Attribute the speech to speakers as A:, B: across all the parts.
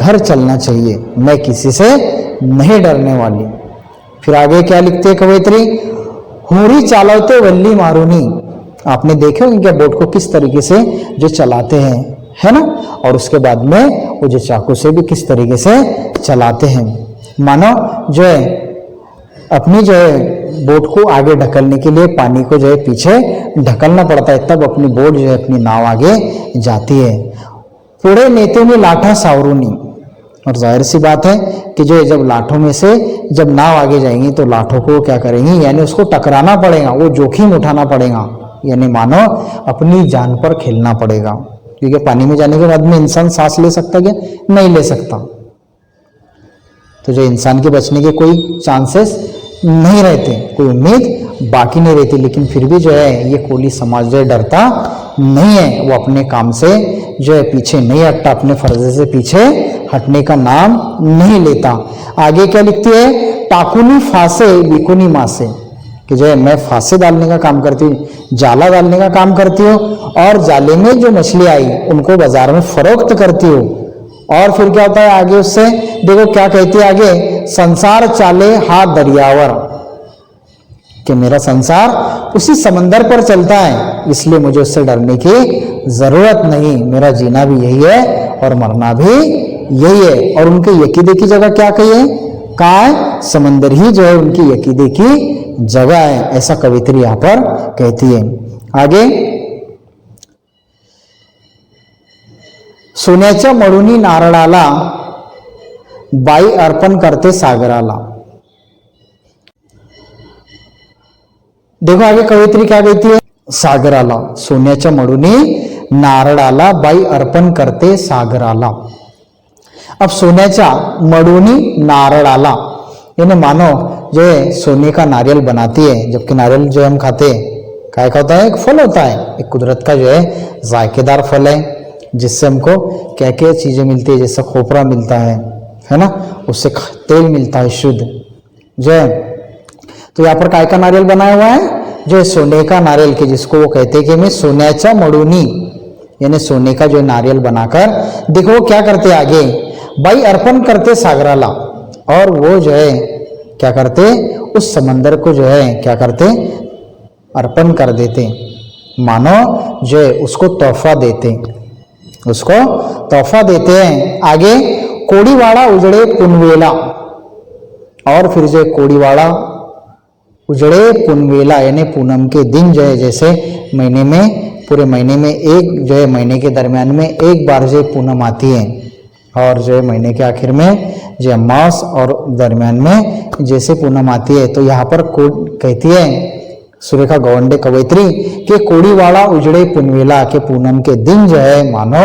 A: धड़ चलना चाहिए, मैं किसी से नहीं डरने वाली। फिर आगे क्या लिखते हैं कवयित्री, होरी चालवते वल्ली मारूनी। आपने देखे होंगे क्या बोट को किस तरीके से जो चलाते हैं, है ना। और उसके बाद में वो जो चाकू से भी किस तरीके से चलाते हैं। मानो जो है अपनी जो है बोट को आगे ढकलने के लिए पानी को जो है पीछे ढकलना पड़ता है, तब अपनी बोट जो है अपनी नाव आगे जाती है। पुणे नेते में लाठा सावरूनी। और जाहिर सी बात है कि जो जब लाठों में से जब नाव आगे जाएंगी तो लाठों को क्या करेंगी, यानी उसको टकराना पड़ेगा, वो जोखिम उठाना पड़ेगा, यानी मानो अपनी जान पर खेलना पड़ेगा। क्योंकि पानी में जाने के बाद में इंसान सांस ले सकता क्या, नहीं ले सकता। तो जो इंसान के बचने के कोई चांसेस नहीं रहते, कोई उम्मीद बाकी नहीं रहती। लेकिन फिर भी जो है ये कोली समाज जो है डरता नहीं है, वो अपने काम से जो है पीछे नहीं हटता, अपने फर्ज से पीछे हटने का नाम नहीं लेता। आगे क्या लिखती है, टाकुनी फांसे बिकुनी मासे, कि जो है मैं फांसे डालने का काम करती हूँ, जाला डालने का काम करती हूँ, और जाले में जो मछली आई उनको बाजार में फरोख्त करती हूँ। और फिर क्या होता है आगे उससे, देखो क्या कहती है आगे, संसार चाले हाथ दरियावर, कि मेरा संसार उसी समंदर पर चलता है, इसलिए मुझे उससे डरने की जरूरत नहीं, मेरा जीना भी यही है और मरना भी यही है। और उनके यकीदे की जगह क्या कही है, कहा है, समंदर ही जो है उनकी यकीदे की जगह है, ऐसा कवित्री यहां पर कहती है। आगे, सोन्याच्या मळुनी नारळाला बाई अर्पण करते सागराला। देखो आगे कवित्री क्या कहती है, सागराला, सोन्याच्या मळुनी नारळाला बाई अर्पण करते सागराला। अब सोन्याच्या मळुनी नारळाला, यानी मानो जो है सोने का नारियल बनाती है, जबकि नारियल जो हम खाते हैं क्या होता है, एक फल होता है, एक कुदरत का जो है जायकेदार फल है, जिससे हमको क्या क्या चीजें मिलती है, जैसे खोपरा मिलता है ना, उससे तेल मिलता है शुद्ध जो है। तो यहाँ पर काय का नारियल बनाया हुआ है, जो है सोने का नारियल के, जिसको वो कहते हैं कि मैं सोन्याच्या मळुनी, यानी सोने का जो नारियल बनाकर, देखो वो क्या करते आगे, बाई अर्पण करते सागराला, और वो जो है क्या करते, उस समंदर को जो है क्या करते, अर्पण कर देते, मानो जो है उसको तोहफा देते, उसको तोहफा देते हैं। आगे, कोड़ीवाड़ा उजड़े पुनवेला, और फिर जो कोड़ीवाड़ा उजड़े पुनवेला, यानी पूनम के दिन जो है, जैसे महीने में पूरे महीने में एक जो है महीने के दरमियान में एक बार जो पूनम आती है, और जो है महीने के आखिर में जो अमावस और दरमियान में जैसे पूनम आती है। तो यहाँ पर कहती है सुरेखा गवंडे कवयित्री कि कोड़ीवाड़ा उजड़े पुनवेला, के पूनम के दिन जो है मानो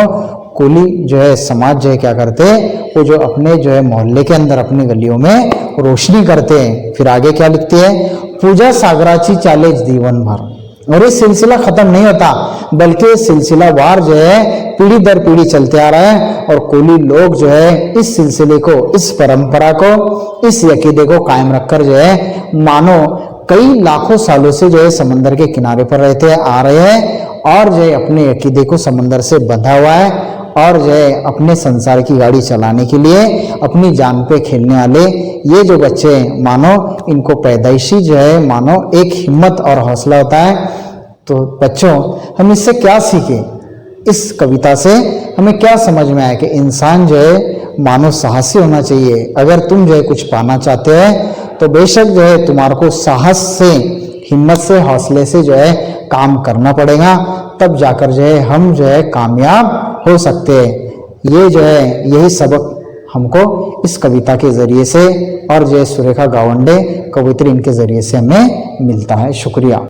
A: कोली जो है समाज जो है क्या करते हैं, वो जो अपने जो है मोहल्ले के अंदर अपनी गलियों में रोशनी करते हैं। फिर आगे क्या लिखती है, पूजा सागराची चाले जीवन भर। और ये सिलसिला खत्म नहीं होता, बल्कि सिलसिला वार जो है पीढ़ी दर पीढ़ी चलते आ रहा है, और कोली लोग जो है इस सिलसिले को, इस परंपरा को, इस यकीदे को कायम रखकर जो है मानो कई लाखों सालों से जो है समंदर के किनारे पर रहते आ रहे हैं, और जो है अपने यकीदे को समंदर से बंधा हुआ है, और जो है अपने संसार की गाड़ी चलाने के लिए अपनी जान पे खेलने वाले ये जो बच्चे हैं, मानो इनको पैदाइशी जो है मानो एक हिम्मत और हौसला होता है। तो बच्चों, हम इससे क्या सीखे, इस कविता से हमें क्या समझ में आया कि इंसान जो है मानो साहसी होना चाहिए। अगर तुम जो है कुछ पाना चाहते हैं तो बेशक जो है तुम्हारे को साहस से, हिम्मत से, हौसले से जो है काम करना पड़ेगा, तब जाकर जो है हम जो है कामयाब हो सकते हैं। ये जो है यही सबक हमको इस कविता के जरिए से और जो है सुरेखा गावंडे कवित्री इनके जरिए से हमें मिलता है। शुक्रिया।